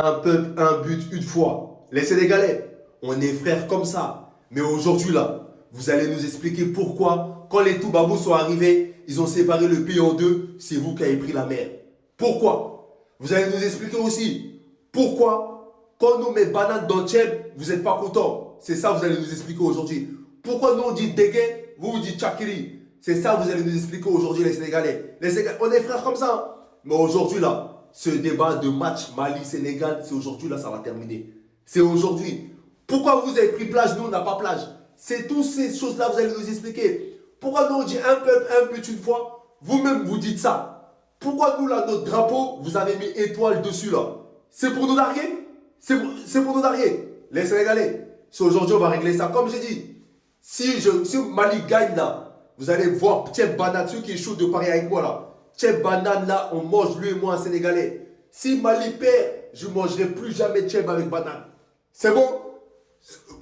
Un peuple, un but, une foi. Les Sénégalais, on est frères comme ça. Mais aujourd'hui, là, vous allez nous expliquer pourquoi, quand les Toubabous sont arrivés, ils ont séparé le pays en deux, c'est vous qui avez pris la mer. Pourquoi? Vous allez nous expliquer aussi pourquoi, quand on nous met banane dans le tchèp, vous n'êtes pas content. C'est ça que vous allez nous expliquer aujourd'hui. Pourquoi nous on dit dégué, vous dites chakiri. C'est ça que vous allez nous expliquer aujourd'hui, les Sénégalais. Les Sénégalais, on est frères comme ça. Mais aujourd'hui, là, ce débat de match Mali-Sénégal, c'est aujourd'hui, là, ça va terminer. C'est aujourd'hui. Pourquoi vous avez pris plage, nous, on n'a pas plage? C'est toutes ces choses-là, vous allez nous expliquer. Pourquoi nous, on dit un peuple, un but une fois? Vous-même, vous dites ça. Pourquoi nous, là, notre drapeau, vous avez mis étoile dessus, là? C'est pour nous narguer? C'est pour nous narguer. Les Sénégalais, c'est aujourd'hui, on va régler ça. Comme j'ai dit, si Mali gagne, là, vous allez voir Tchèp Banatsu qui est chaud de Paris avec moi, là. Tchèp Banane, là, on mange lui et moi, un Sénégalais. Si Mali perd, je ne mangerai plus jamais Tchèp avec banane. C'est bon?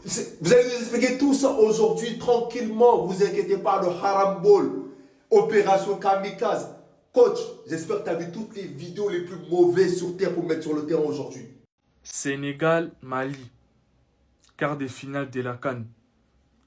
Vous allez nous expliquer tout ça aujourd'hui, tranquillement. Vous inquiétez pas, le Haram Ball, opération Kamikaze. Coach, j'espère que tu as vu toutes les vidéos les plus mauvaises sur Terre pour mettre sur le terrain aujourd'hui. Sénégal, Mali, quart des finales de la CAN.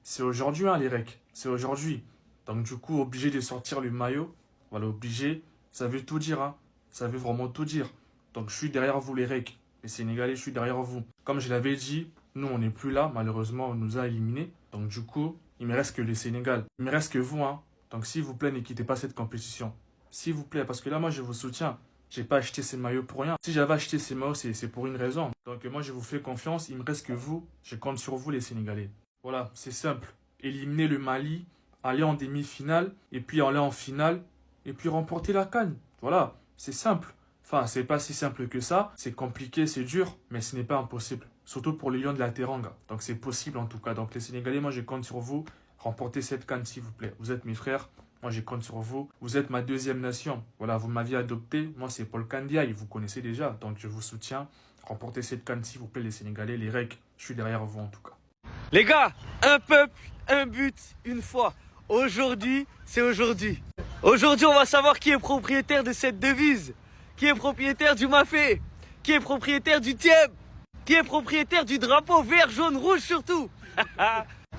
C'est aujourd'hui, hein, les recs. C'est aujourd'hui. Donc, du coup, obligé de sortir le maillot. Voilà, obligé. Ça veut tout dire, hein. Ça veut vraiment tout dire. Donc, je suis derrière vous, les recs. Les Sénégalais, je suis derrière vous. Comme je l'avais dit, nous, on n'est plus là. Malheureusement, on nous a éliminés. Donc, du coup, il me reste que le Sénégal. Il me reste que vous, hein. Donc, s'il vous plaît, ne quittez pas cette compétition. S'il vous plaît, parce que là, moi, je vous soutiens. J'ai pas acheté ces maillots pour rien. Si j'avais acheté ces maillots, c'est pour une raison. Donc, moi, je vous fais confiance. Il me reste que vous. Je compte sur vous, les Sénégalais. Voilà, c'est simple. Éliminer le Mali, aller en demi-finale, et puis aller en finale, et puis remporter la CAN. Voilà, c'est simple. Enfin, c'est pas si simple que ça. C'est compliqué, c'est dur, mais ce n'est pas impossible. Surtout pour les Lions de la Teranga. Donc c'est possible en tout cas. Donc les Sénégalais, moi je compte sur vous. Remportez cette CAN s'il vous plaît. Vous êtes mes frères. Moi je compte sur vous. Vous êtes ma deuxième nation. Voilà, vous m'aviez adopté. Moi c'est Paul Kandiaï. Vous connaissez déjà. Donc je vous soutiens. Remportez cette CAN s'il vous plaît les Sénégalais. Les REC, je suis derrière vous en tout cas. Les gars, un peuple, un but, une foi. Aujourd'hui, c'est aujourd'hui. Aujourd'hui, on va savoir qui est propriétaire de cette devise. Qui est propriétaire du mafé. Qui est propriétaire du tieb. Qui est propriétaire du drapeau vert, jaune, rouge surtout.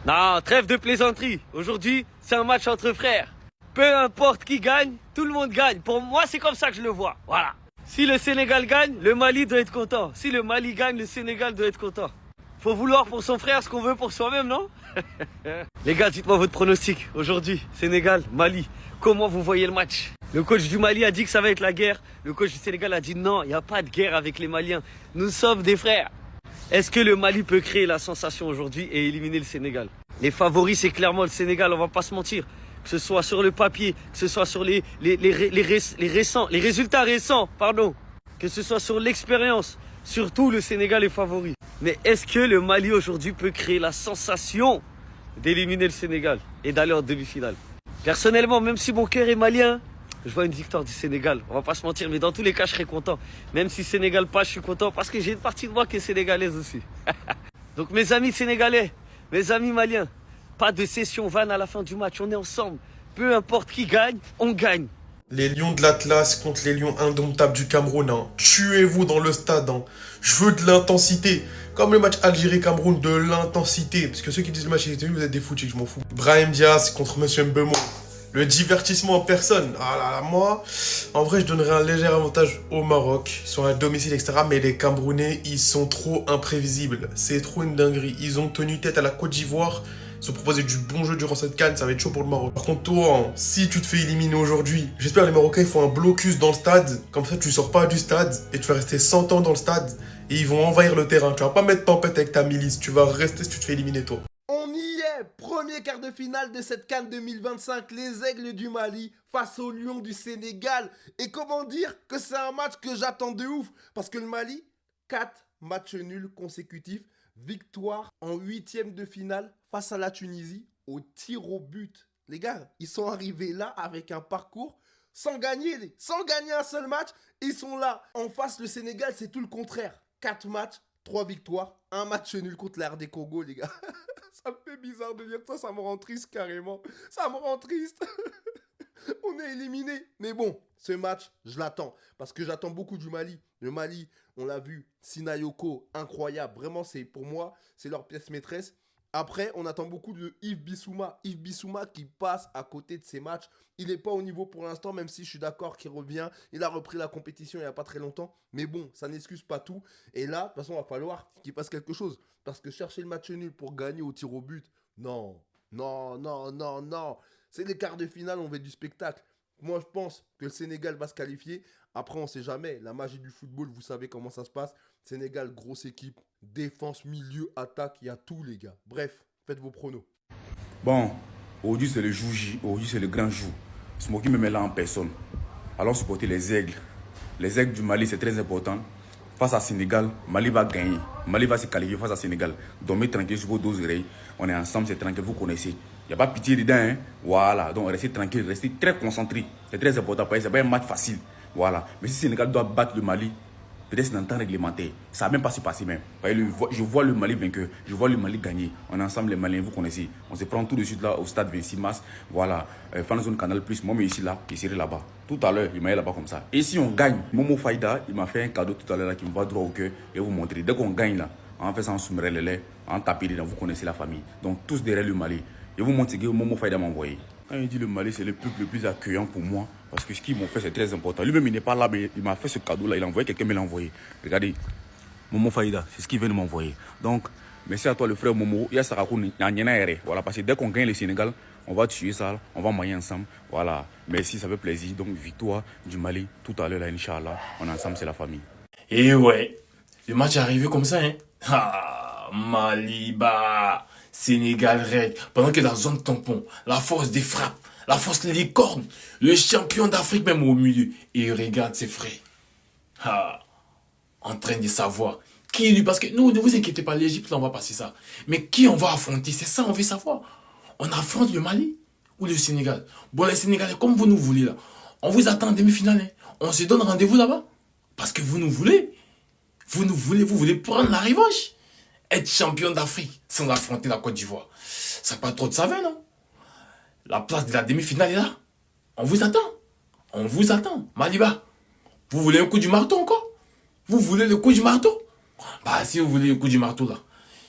Non, trêve de plaisanterie. Aujourd'hui, c'est un match entre frères. Peu importe qui gagne, tout le monde gagne. Pour moi, c'est comme ça que je le vois. Voilà. Si le Sénégal gagne, le Mali doit être content. Si le Mali gagne, le Sénégal doit être content. Faut vouloir pour son frère ce qu'on veut pour soi-même, non? Les gars, dites-moi votre pronostic. Aujourd'hui, Sénégal, Mali, comment vous voyez le match? Le coach du Mali a dit que ça va être la guerre. Le coach du Sénégal a dit non, il n'y a pas de guerre avec les Maliens. Nous sommes des frères. Est-ce que le Mali peut créer la sensation aujourd'hui et éliminer le Sénégal? Les favoris, c'est clairement le Sénégal, on va pas se mentir. Que ce soit sur le papier, que ce soit sur les résultats récents, pardon. Que ce soit sur l'expérience. Surtout, le Sénégal est favori. Mais est-ce que le Mali aujourd'hui peut créer la sensation d'éliminer le Sénégal et d'aller en demi-finale? Personnellement, même si mon cœur est malien, je vois une victoire du Sénégal. On va pas se mentir, mais dans tous les cas, je serai content. Même si Sénégal passe, je suis content parce que j'ai une partie de moi qui est sénégalaise aussi. Donc mes amis sénégalais, mes amis maliens, pas de session vanne à la fin du match. On est ensemble. Peu importe qui gagne, on gagne. Les Lions de l'Atlas contre les Lions indomptables du Cameroun. Hein. Tuez-vous dans le stade. Hein. Je veux de l'intensité. Comme le match Algérie-Cameroun, de l'intensité. Parce que ceux qui disent le match était nul, vous êtes des foutus, je m'en fous. Brahim Diaz contre Monsieur Mbemo. Le divertissement en personne. Ah là là, moi, en vrai, je donnerais un léger avantage au Maroc. Ils sont à domicile, etc. Mais les Camerounais, ils sont trop imprévisibles. C'est trop une dinguerie. Ils ont tenu tête à la Côte d'Ivoire. Ils ont proposé du bon jeu durant cette CAN, ça va être chaud pour le Maroc. Par contre, toi, hein, si tu te fais éliminer aujourd'hui, j'espère que les Marocains ils font un blocus dans le stade. Comme ça, tu sors pas du stade et tu vas rester 100 ans dans le stade. Et ils vont envahir le terrain. Tu vas pas mettre tempête avec ta milice. Tu vas rester si tu te fais éliminer, toi. On y est, premier quart de finale de cette CAN 2025, les Aigles du Mali face aux Lions du Sénégal. Et comment dire que c'est un match que j'attends de ouf, parce que le Mali, 4 matchs nuls consécutifs, victoire en huitième de finale face à la Tunisie au tir au but. Les gars, ils sont arrivés là avec un parcours sans gagner un seul match. Ils sont là. En face, le Sénégal, c'est tout le contraire. 4 matchs, 3 victoires, un match nul contre l'AR des Congo, les gars. Ça me fait bizarre de dire ça me rend triste carrément. Ça me rend triste. On est éliminé. Mais bon, ce match, je l'attends. Parce que j'attends beaucoup du Mali. Le Mali, on l'a vu, Sinayoko, incroyable. Vraiment, c'est pour moi, c'est leur pièce maîtresse. Après, on attend beaucoup de Yves Bissouma. Yves Bissouma qui passe à côté de ces matchs. Il n'est pas au niveau pour l'instant, même si je suis d'accord qu'il revient. Il a repris la compétition il n'y a pas très longtemps. Mais bon, ça n'excuse pas tout. Et là, de toute façon, il va falloir qu'il passe quelque chose. Parce que chercher le match nul pour gagner au tir au but, non, non, non, non, non. C'est les quarts de finale, on veut du spectacle. Moi, je pense que le Sénégal va se qualifier. Après, on ne sait jamais. La magie du football, vous savez comment ça se passe. Sénégal, grosse équipe. Défense, milieu, attaque, il y a tout, les gars. Bref, faites vos pronos. Bon, aujourd'hui c'est le jour J, aujourd'hui c'est le grand jour. Smoky me met là en personne. Allons supporter les aigles. Les aigles du Mali, c'est très important. Face à Sénégal, Mali va gagner. Mali va se qualifier face à Sénégal. Dormez tranquille sur vos deux oreilles. On est ensemble, c'est tranquille, vous connaissez. Il n'y a pas pitié dedans, hein. Voilà, donc restez tranquille, restez très concentrés. C'est très important, parce que ce n'est pas un match facile. Voilà, mais si Sénégal doit battre le Mali, peut-être c'est dans le temps réglementaire. Ça n'a même pas se passer même. Je vois le Mali vainqueur, je vois le Mali gagner. On est ensemble les Maliens, vous connaissez. On se prend tout de suite là au stade 26 mars. Voilà, fan zone Canal Plus. Moi, mais ici là, je serai là-bas. Tout à l'heure, il m'a là-bas comme ça. Et si on gagne, Momo Faïda, il m'a fait un cadeau tout à l'heure qui me va droit au cœur. Et vous montrer. Dès qu'on gagne là, en fait, ça en soumerait les lait, en tapé dedans, vous connaissez la famille. Donc tous derrière le Mali. Je vous montre ce que Momo Faïda m'a envoyé. Quand il dit le Mali, c'est le peuple le plus accueillant pour moi. Parce que ce qu'ils m'ont fait, c'est très important. Lui-même, il n'est pas là, mais il m'a fait ce cadeau-là. Il a envoyé, quelqu'un me l'a envoyé. Regardez, Momo Faïda, c'est ce qu'il vient de m'envoyer. Donc, merci à toi, le frère Momo. Il y a Sarakou, voilà, parce que dès qu'on gagne le Sénégal, on va tuer ça, on va mailler ensemble. Voilà, merci, ça fait plaisir. Donc, victoire du Mali, tout à l'heure, là, Inch'Allah. On est ensemble, c'est la famille. Et ouais, le match est arrivé comme ça, hein. Ah, Maliba, Sénégal Reg. Pendant que la zone tampon, la force des frappes, la force des licornes, le champion d'Afrique même au milieu. Et regarde ses frères. Ah, en train de savoir qui lui, parce que nous, ne vous inquiétez pas, l'Égypte, là, on va passer ça. Mais qui on va affronter, c'est ça, on veut savoir. On affronte le Mali ou le Sénégal. Bon, les Sénégalais, comme vous nous voulez, là, on vous attend en demi-finale, hein. On se donne rendez-vous là-bas. Parce que vous nous voulez. Vous voulez prendre la revanche. Être champion d'Afrique sans affronter la Côte d'Ivoire. Ça n'a pas trop de saveur, non? La place de la demi-finale est là. On vous attend. On vous attend. Maliba, vous voulez un coup du marteau encore? Vous voulez le coup du marteau? Bah, si vous voulez le coup du marteau, là,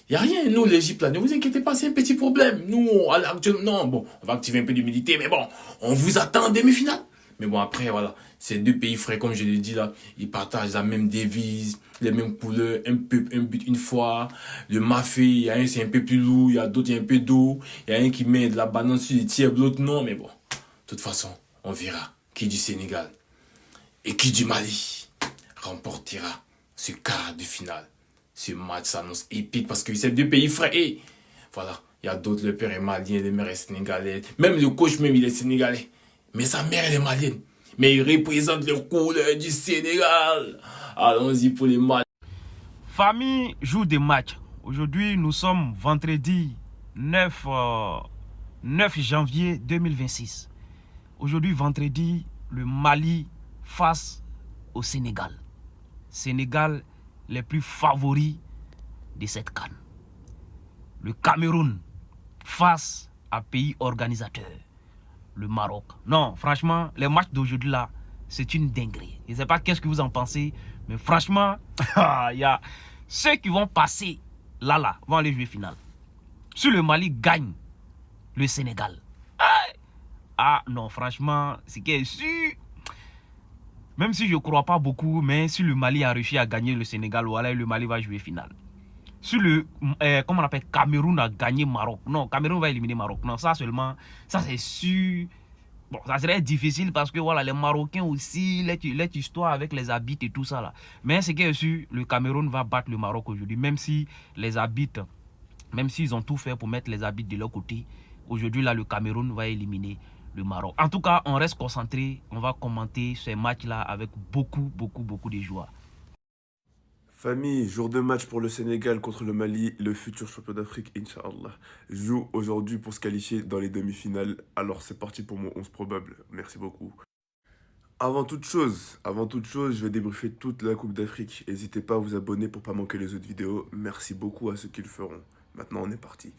il n'y a rien. Nous, l'Égypte, là, ne vous inquiétez pas, c'est un petit problème. Nous, actuellement, non, bon, on va activer un peu d'humidité, mais bon, on vous attend en demi-finale. Mais bon, après, voilà, ces deux pays frères, comme je l'ai dit là, ils partagent la même devise, les mêmes couleurs, un peuple, un but une fois. Le mafé, il y a un, c'est un peu plus lourd, il y a d'autres, il y a un peu d'eau. Il y a un qui met de la banane sur les tiers, l'autre non, mais bon. De toute façon, on verra qui du Sénégal et qui du Mali remportera ce quart de finale. Ce match s'annonce épique parce que c'est deux pays frères. Et voilà, il y a d'autres, le père est malien, le mère est sénégalais. Même le coach, même, il est sénégalais. Mais sa mère, elle est malienne. Mais il représente les couleurs du Sénégal. Allons-y pour les matchs. Famille, jour des matchs. Aujourd'hui, nous sommes vendredi 9 janvier 2026. Aujourd'hui, vendredi, le Mali face au Sénégal. Sénégal, les plus favoris de cette CAN. Le Cameroun face à pays organisateur. Le Maroc. Non, franchement, les matchs d'aujourd'hui là, c'est une dinguerie. Je ne sais pas qu'est-ce que vous en pensez, mais franchement, il y a ceux qui vont passer là, vont aller jouer finale. Si le Mali gagne le Sénégal, ah non, franchement, c'est qui est sûr. Même si je ne crois pas beaucoup, mais si le Mali a réussi à gagner le Sénégal, voilà, le Mali va jouer finale. Si le, comment on appelle, Cameroun a gagné Maroc, non, Cameroun va éliminer Maroc. Non, ça seulement, ça c'est sûr. Bon, ça serait difficile parce que voilà, les Marocains aussi, leur histoire avec les habits et tout ça là. Mais c'est que sûr, le Cameroun va battre le Maroc aujourd'hui, même si les habits, même s'ils ont tout fait pour mettre les habits de leur côté. Aujourd'hui là, le Cameroun va éliminer le Maroc. En tout cas, on reste concentré, on va commenter ces matchs là avec beaucoup de joie. Famille, jour de match pour le Sénégal contre le Mali, le futur champion d'Afrique, Inch'Allah, joue aujourd'hui pour se qualifier dans les demi-finales. Alors c'est parti pour mon 11 probable. Merci beaucoup. Avant toute chose, je vais débriefer toute la Coupe d'Afrique. N'hésitez pas à vous abonner pour pas manquer les autres vidéos. Merci beaucoup à ceux qui le feront. Maintenant, on est parti.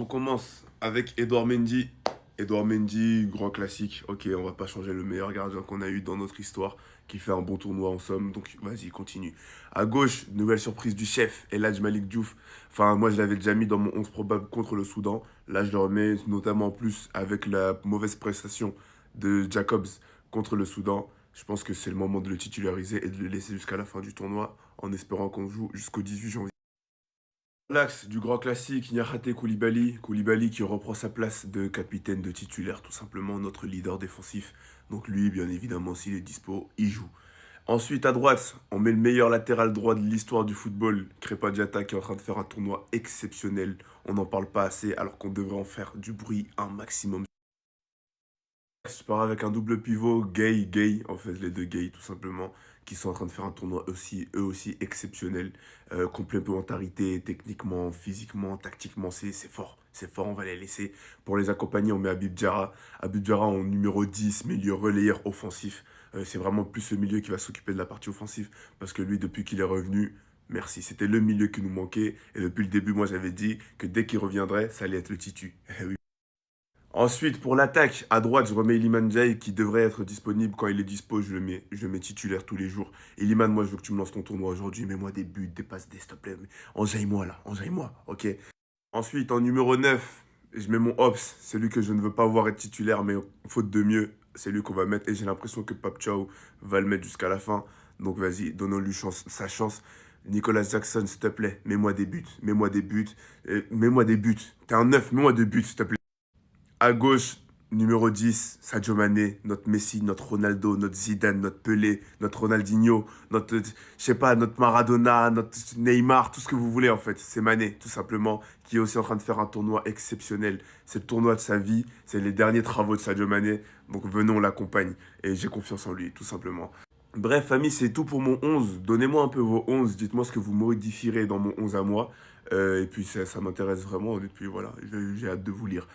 On commence avec Edouard Mendy. Edouard Mendy, grand classique. Ok, on va pas changer le meilleur gardien qu'on a eu dans notre histoire, qui fait un bon tournoi en somme. Donc vas-y, continue. À gauche, nouvelle surprise du chef, El Hadj Malick Diouf. Enfin, moi, je l'avais déjà mis dans mon 11 probable contre le Soudan. Là, je le remets notamment en plus avec la mauvaise prestation de Jacobs contre le Soudan. Je pense que c'est le moment de le titulariser et de le laisser jusqu'à la fin du tournoi, en espérant qu'on joue jusqu'au 18 janvier. L'axe du grand classique, Niakhaté Koulibaly. Koulibaly qui reprend sa place de capitaine de titulaire, tout simplement notre leader défensif. Donc lui, bien évidemment, s'il est dispo, il joue. Ensuite, à droite, on met le meilleur latéral droit de l'histoire du football, Krépin Diatta, qui est en train de faire un tournoi exceptionnel. On n'en parle pas assez, alors qu'on devrait en faire du bruit un maximum. Je pars avec un double pivot, Gay, en fait les deux Gay tout simplement, qui sont en train de faire un tournoi eux aussi exceptionnel. Complémentarité, techniquement, physiquement, tactiquement, c'est fort, on va les laisser. Pour les accompagner, on met Habib Diarra en numéro 10, milieu relayeur offensif. C'est vraiment plus ce milieu qui va s'occuper de la partie offensive, parce que lui, depuis qu'il est revenu, merci, c'était le milieu qui nous manquait. Et depuis le début, moi j'avais dit que dès qu'il reviendrait, ça allait être le titu. Eh oui. Ensuite, pour l'attaque, à droite, je remets Iliman Ndiaye qui devrait être disponible. Quand il est dispo, je le mets titulaire tous les jours. Iliman, moi, je veux que tu me lances ton tournoi aujourd'hui. Mets-moi des buts, des passes, s'il te plaît. Enjaille-moi, là. Enjaille-moi, ok. Ensuite, en numéro 9, je mets mon Ops. Celui que je ne veux pas voir être titulaire, mais faute de mieux, c'est lui qu'on va mettre. Et j'ai l'impression que Pape Thiaw va le mettre jusqu'à la fin. Donc, vas-y, donnons-lui sa chance. Nicolas Jackson, s'il te plaît, mets-moi des buts. Mets-moi des buts. T'es un 9, mets-moi des buts, s'il te plaît. À gauche, numéro 10, Sadio Mané, notre Messi, notre Ronaldo, notre Zidane, notre Pelé, notre Ronaldinho, notre Maradona, notre Neymar, tout ce que vous voulez en fait. C'est Mané, tout simplement, qui est aussi en train de faire un tournoi exceptionnel. C'est le tournoi de sa vie, c'est les derniers travaux de Sadio Mané. Donc venons, on l'accompagne. Et j'ai confiance en lui, tout simplement. Bref, famille, c'est tout pour mon 11. Donnez-moi un peu vos 11. Dites-moi ce que vous modifierez dans mon 11 à moi. Et puis ça m'intéresse vraiment. Et puis voilà, j'ai hâte de vous lire.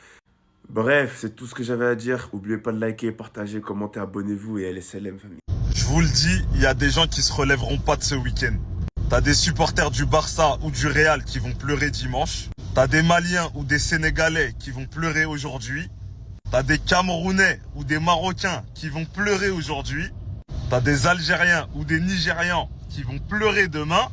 Bref, c'est tout ce que j'avais à dire. N'oubliez pas de liker, partager, commenter, abonnez-vous et LSLM, famille. Je vous le dis, il y a des gens qui se relèveront pas de ce week-end. T'as des supporters du Barça ou du Real qui vont pleurer dimanche. T'as des Maliens ou des Sénégalais qui vont pleurer aujourd'hui. T'as des Camerounais ou des Marocains qui vont pleurer aujourd'hui. T'as des Algériens ou des Nigérians qui vont pleurer demain.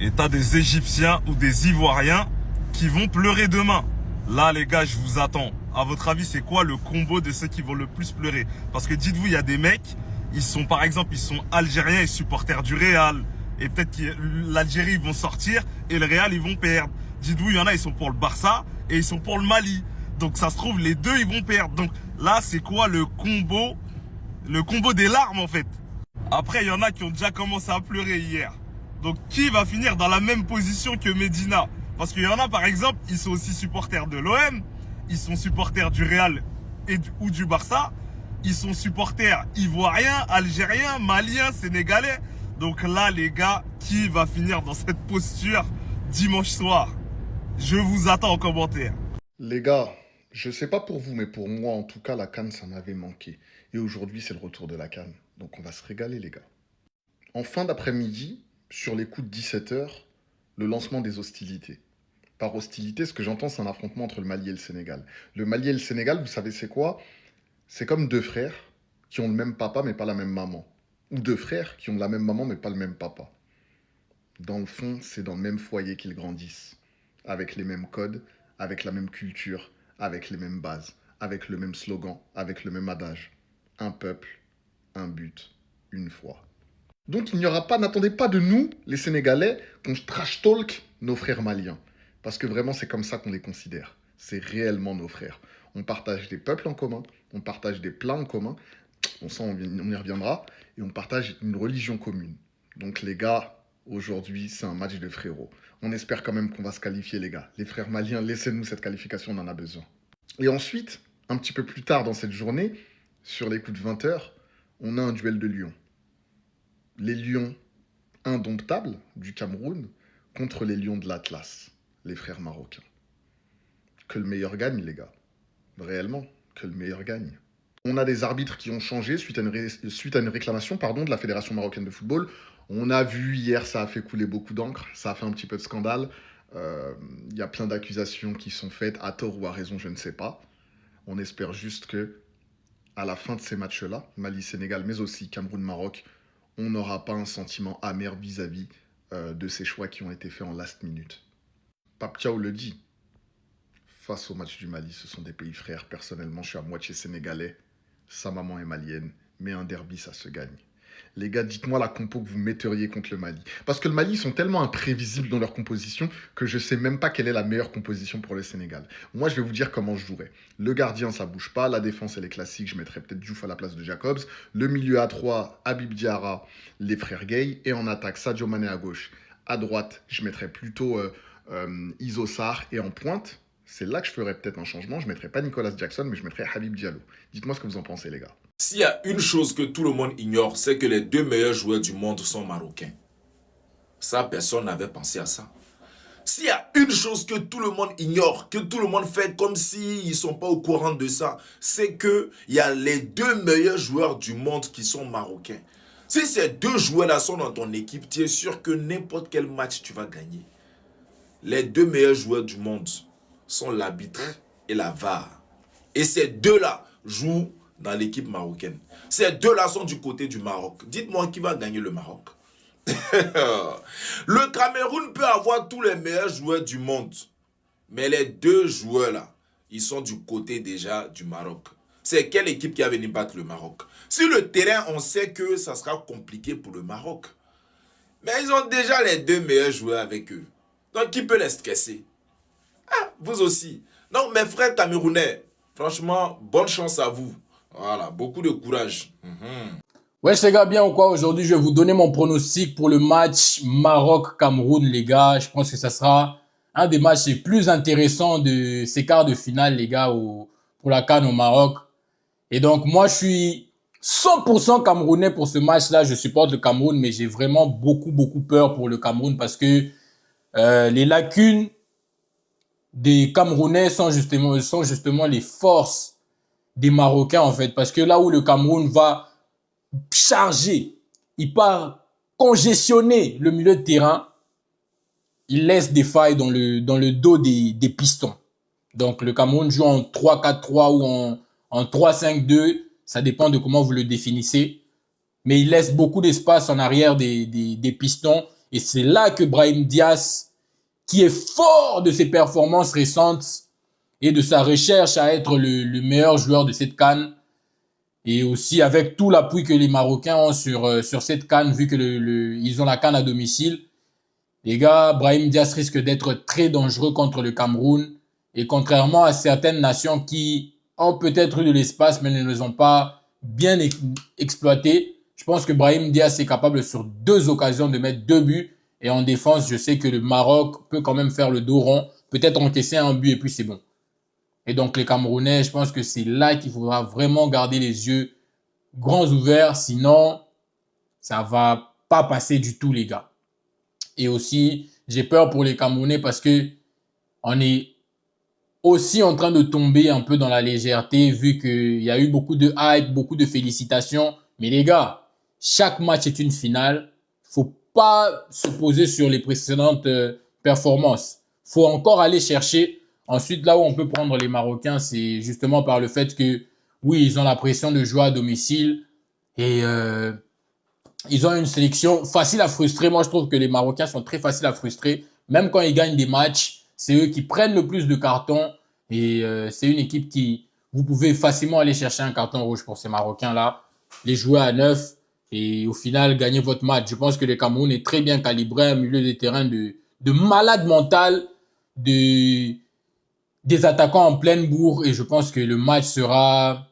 Et t'as des Égyptiens ou des Ivoiriens qui vont pleurer demain. Là, les gars, je vous attends. À votre avis, c'est quoi le combo de ceux qui vont le plus pleurer? Parce que dites-vous, il y a des mecs, ils sont algériens et supporters du Real. Et peut-être que l'Algérie, ils vont sortir et le Real, ils vont perdre. Dites-vous, il y en a, ils sont pour le Barça et ils sont pour le Mali. Donc ça se trouve, les deux, ils vont perdre. Donc là, c'est quoi le combo des larmes, en fait? Après, il y en a qui ont déjà commencé à pleurer hier. Donc qui va finir dans la même position que Medina? Parce qu'il y en a, par exemple, ils sont aussi supporters de l'OM, ils sont supporters du Real ou du Barça, ils sont supporters ivoiriens, algériens, maliens, sénégalais. Donc là, les gars, qui va finir dans cette posture dimanche soir? Je vous attends en commentaire. Les gars, je sais pas pour vous, mais pour moi, en tout cas, la CAN, ça m'avait manqué. Et aujourd'hui, c'est le retour de la CAN. Donc on va se régaler, les gars. En fin d'après-midi, sur les coups de 17h, le lancement des hostilités. Par hostilité, ce que j'entends, c'est un affrontement entre le Mali et le Sénégal. Le Mali et le Sénégal, vous savez c'est quoi? C'est comme deux frères qui ont le même papa mais pas la même maman. Ou deux frères qui ont la même maman mais pas le même papa. Dans le fond, c'est dans le même foyer qu'ils grandissent. Avec les mêmes codes, avec la même culture, avec les mêmes bases, avec le même slogan, avec le même adage. Un peuple, un but, une foi. Donc il n'y aura pas, n'attendez pas de nous, les Sénégalais, qu'on trash talk nos frères maliens. Parce que vraiment, c'est comme ça qu'on les considère. C'est réellement nos frères. On partage des peuples en commun, on partage des plats en commun, on y reviendra, et on partage une religion commune. Donc les gars, aujourd'hui, c'est un match de frérots. On espère quand même qu'on va se qualifier, les gars. Les frères maliens, laissez-nous cette qualification, on en a besoin. Et ensuite, un petit peu plus tard dans cette journée, sur les coups de 20h, on a un duel de lions. Les lions indomptables du Cameroun contre les lions de l'Atlas, les frères marocains. Que le meilleur gagne, les gars. Réellement, que le meilleur gagne. On a des arbitres qui ont changé suite à une réclamation de la Fédération marocaine de football. On a vu hier, ça a fait couler beaucoup d'encre, ça a fait un petit peu de scandale. Il y a plein d'accusations qui sont faites, à tort ou à raison, je ne sais pas. On espère juste que à la fin de ces matchs-là, Mali-Sénégal, mais aussi Cameroun-Maroc, on n'aura pas un sentiment amer vis-à-vis de ces choix qui ont été faits en last minute. Pape Thiaw le dit, face au match du Mali, ce sont des pays frères. Personnellement, je suis à moitié sénégalais, sa maman est malienne, mais un derby, ça se gagne. Les gars, dites-moi la compo que vous metteriez contre le Mali. Parce que le Mali, ils sont tellement imprévisibles dans leur composition que je ne sais même pas quelle est la meilleure composition pour le Sénégal. Moi, je vais vous dire comment je jouerais. Le gardien, ça bouge pas. La défense, elle est classique. Je mettrais peut-être Diouf à la place de Jacobs. Le milieu à 3, Habib Diarra, les frères Gay. Et en attaque, Sadio Mané à gauche. À droite, je mettrais plutôt Iso Sarr. Et en pointe, c'est là que je ferais peut-être un changement. Je ne mettrais pas Nicolas Jackson, mais je mettrais Habib Diallo. Dites-moi ce que vous en pensez, les gars. S'il y a une chose que tout le monde ignore, c'est que les deux meilleurs joueurs du monde sont marocains. Ça, personne n'avait pensé à ça. S'il y a une chose que tout le monde ignore, que tout le monde fait comme s'ils ne sont pas au courant de ça, c'est qu'il y a les deux meilleurs joueurs du monde qui sont marocains. Si ces deux joueurs-là sont dans ton équipe, tu es sûr que n'importe quel match, tu vas gagner. Les deux meilleurs joueurs du monde sont l'arbitre et la VAR. Et ces deux-là jouent dans l'équipe marocaine. Ces deux-là sont du côté du Maroc. Dites-moi qui va gagner le Maroc. Le Cameroun peut avoir tous les meilleurs joueurs du monde. Mais les deux joueurs-là, ils sont du côté déjà du Maroc. C'est quelle équipe qui va venir battre le Maroc? Sur le terrain, on sait que ça sera compliqué pour le Maroc. Mais ils ont déjà les deux meilleurs joueurs avec eux. Donc, qui peut les stresser? Ah, vous aussi. Donc, mes frères camerounais, franchement, bonne chance à vous. Voilà, beaucoup de courage. Wesh les gars, bien ou quoi? Aujourd'hui, je vais vous donner mon pronostic pour le match Maroc-Cameroun, les gars. Je pense que ça sera un des matchs les plus intéressants de ces quarts de finale, les gars, pour la CAN au Maroc. Et donc, moi, je suis 100% camerounais pour ce match-là. Je supporte le Cameroun, mais j'ai vraiment beaucoup peur pour le Cameroun parce que les lacunes des Camerounais sont justement les forces des Marocains, en fait. Parce que là où le Cameroun va charger, il part congestionner le milieu de terrain, il laisse des failles dans le dos des pistons. Donc, le Cameroun joue en 3-4-3 ou en 3-5-2. Ça dépend de comment vous le définissez. Mais il laisse beaucoup d'espace en arrière des pistons. Et c'est là que Brahim Diaz, qui est fort de ses performances récentes et de sa recherche à être le meilleur joueur de cette CAN, et aussi avec tout l'appui que les Marocains ont sur cette CAN, vu que ils ont la CAN à domicile, les gars, Brahim Diaz risque d'être très dangereux contre le Cameroun. Et contrairement à certaines nations qui ont peut-être eu de l'espace, mais ne les ont pas bien exploité, je pense que Brahim Diaz est capable sur 2 occasions de mettre 2 buts. Et en défense, je sais que le Maroc peut quand même faire le dos rond, peut-être encaisser un but et puis c'est bon. Et donc les Camerounais, je pense que c'est là qu'il faudra vraiment garder les yeux grands ouverts, sinon ça va pas passer du tout, les gars. Et aussi, j'ai peur pour les Camerounais parce que on est aussi en train de tomber un peu dans la légèreté, vu qu'il y a eu beaucoup de hype, beaucoup de félicitations. Mais les gars, chaque match est une finale. Faut pas se poser sur les précédentes performances. Faut encore aller chercher. Ensuite, là où on peut prendre les Marocains, c'est justement par le fait que, oui, ils ont la pression de jouer à domicile et ils ont une sélection facile à frustrer. Moi, je trouve que les Marocains sont très faciles à frustrer. Même quand ils gagnent des matchs, c'est eux qui prennent le plus de cartons et c'est une équipe qui, vous pouvez facilement aller chercher un carton rouge pour ces Marocains-là, les jouer à 9 et au final gagner votre match. Je pense que le Cameroun est très bien calibré, un milieu de terrain de malade mental, des attaquants en pleine bourre et je pense que le match sera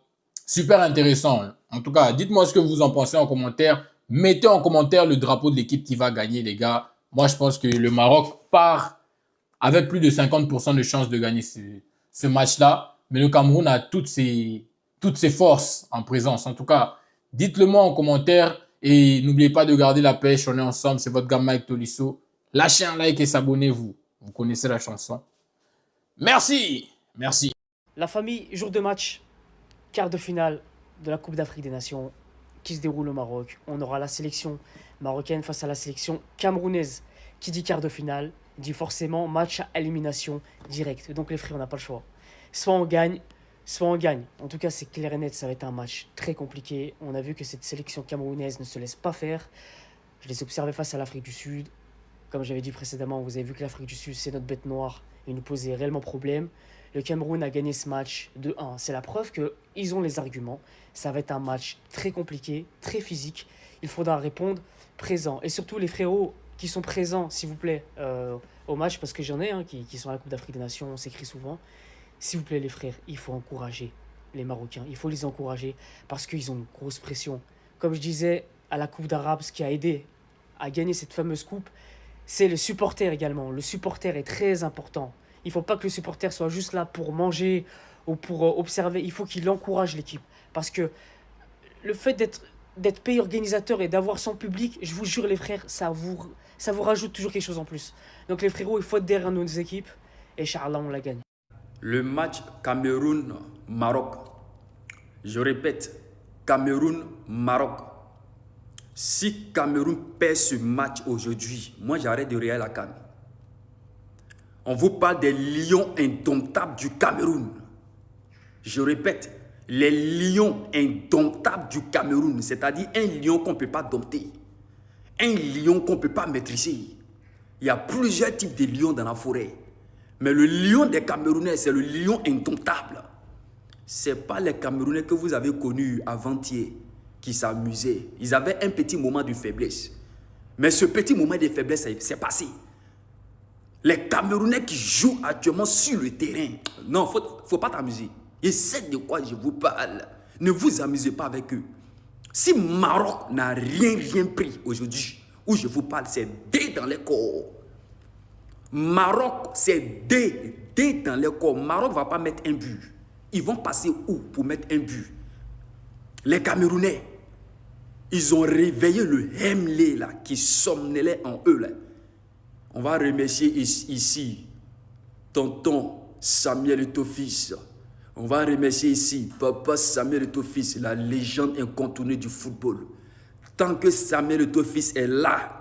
super intéressant. En tout cas, dites-moi ce que vous en pensez en commentaire. Mettez en commentaire le drapeau de l'équipe qui va gagner, les gars. Moi, je pense que le Maroc part avec plus de 50% de chances de gagner ce match-là. Mais le Cameroun a toutes ses forces en présence. En tout cas, dites-le moi en commentaire et n'oubliez pas de garder la pêche. On est ensemble. C'est votre gars Mike Tolisso. Lâchez un like et s'abonnez-vous. Vous connaissez la chanson. Merci. Merci. La famille, jour de match, quart de finale de la Coupe d'Afrique des Nations qui se déroule au Maroc. On aura la sélection marocaine face à la sélection camerounaise. Qui dit quart de finale dit forcément match à élimination directe. Donc les frères, on n'a pas le choix. Soit on gagne, soit on gagne. En tout cas, c'est clair et net, ça va être un match très compliqué. On a vu que cette sélection camerounaise ne se laisse pas faire. Je les ai observés face à l'Afrique du Sud. Comme j'avais dit précédemment, vous avez vu que l'Afrique du Sud, c'est notre bête noire. Ils nous posaient réellement problème. Le Cameroun a gagné ce match de 1. C'est la preuve qu'ils ont les arguments. Ça va être un match très compliqué, très physique. Il faudra répondre présent. Et surtout les frérots qui sont présents, s'il vous plaît, au match, parce que j'en ai qui sont à la Coupe d'Afrique des Nations, on s'écrit souvent. S'il vous plaît les frères, il faut encourager les Marocains. Il faut les encourager parce qu'ils ont une grosse pression. Comme je disais, à la Coupe d'Arabe, ce qui a aidé à gagner cette fameuse coupe, c'est le supporter également. Le supporter est très important. Il ne faut pas que le supporter soit juste là pour manger ou pour observer. Il faut qu'il encourage l'équipe. Parce que le fait d'être pays organisateur et d'avoir son public, je vous jure les frères, ça vous rajoute toujours quelque chose en plus. Donc les frérots, il faut être derrière nos équipes. Et Inch'Allah, on la gagne. Le match Cameroun-Maroc. Je répète, Cameroun-Maroc. Si Cameroun perd ce match aujourd'hui, moi j'arrête de regarder la CAN. On vous parle des lions indomptables du Cameroun. Je répète, les lions indomptables du Cameroun, c'est-à-dire un lion qu'on ne peut pas dompter, un lion qu'on ne peut pas maîtriser. Il y a plusieurs types de lions dans la forêt. Mais le lion des Camerounais, c'est le lion indomptable. Ce n'est pas les Camerounais que vous avez connus avant-hier qui s'amusaient. Ils avaient un petit moment de faiblesse. Mais ce petit moment de faiblesse, c'est passé. Les Camerounais qui jouent actuellement sur le terrain, non, faut pas t'amuser. Et c'est de quoi je vous parle. Ne vous amusez pas avec eux. Si Maroc n'a rien pris aujourd'hui, où je vous parle, c'est dé dans les corps. Maroc, c'est dé dans les corps. Maroc ne va pas mettre un but. Ils vont passer où pour mettre un but? Les Camerounais, ils ont réveillé le Hemlé là, qui somnolait en eux. Là. On va remercier ici tonton Samuel Eto'o-Fils. On va remercier ici papa Samuel Eto'o-Fils, la légende incontournée du football. Tant que Samuel Eto'o-Fils est là,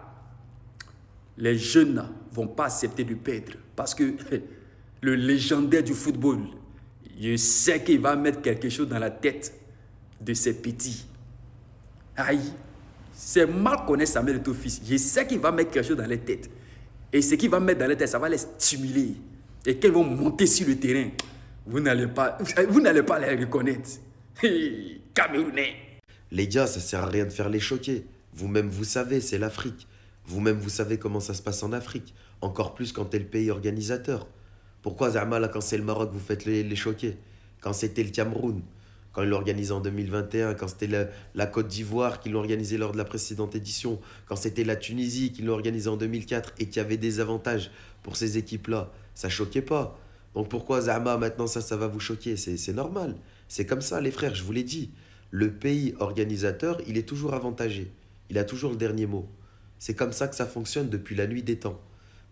les jeunes ne vont pas accepter de perdre. Parce que le légendaire du football, je sais qu'il va mettre quelque chose dans la tête de ces petits. Aïe, c'est mal connaître Samuel Eto'o-Fils. Je sais qu'il va mettre quelque chose dans les têtes. Et ce qu'il va mettre dans les têtes, ça va les stimuler. Et quand ils vont monter sur le terrain, vous n'allez pas les reconnaître. Camerounais. Les gars, ça sert à rien de faire les choquer. Vous-même, vous savez, c'est l'Afrique. Vous-même, vous savez comment ça se passe en Afrique. Encore plus quand t'es le pays organisateur. Pourquoi, Zama, là, quand c'est le Maroc, vous faites les choquer? Quand c'était le Cameroun, quand ils l'ont organisé en 2021, quand c'était la Côte d'Ivoire qui l'ont organisé lors de la précédente édition, quand c'était la Tunisie qui l'ont organisé en 2004 et qui avait des avantages pour ces équipes-là, ça choquait pas. Donc pourquoi, Zama, maintenant ça va vous choquer? C'est normal. C'est comme ça, les frères, je vous l'ai dit. Le pays organisateur, il est toujours avantagé. Il a toujours le dernier mot. C'est comme ça que ça fonctionne depuis la nuit des temps.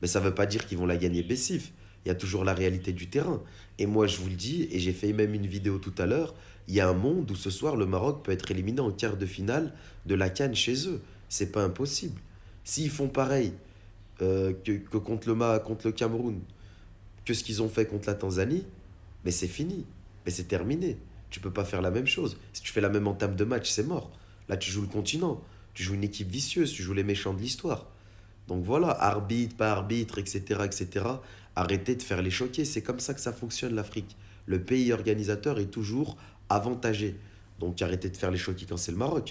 Mais ça ne veut pas dire qu'ils vont la gagner baissif. Il y a toujours la réalité du terrain. Et moi, je vous le dis, et j'ai fait même une vidéo tout à l'heure, il y a un monde où ce soir, le Maroc peut être éliminé en quart de finale de la CAN chez eux. C'est pas impossible. S'ils font pareil que contre le Cameroun, que ce qu'ils ont fait contre la Tanzanie, mais c'est fini. Mais c'est terminé. Tu peux pas faire la même chose. Si tu fais la même entame de match, c'est mort. Là, tu joues le continent. Tu joues une équipe vicieuse. Tu joues les méchants de l'histoire. Donc voilà, arbitre, pas arbitre, etc., etc. Arrêtez de faire les choquer. C'est comme ça que ça fonctionne, l'Afrique. Le pays organisateur est toujours avantagé. Donc arrêtez de faire les choquer quand c'est le Maroc.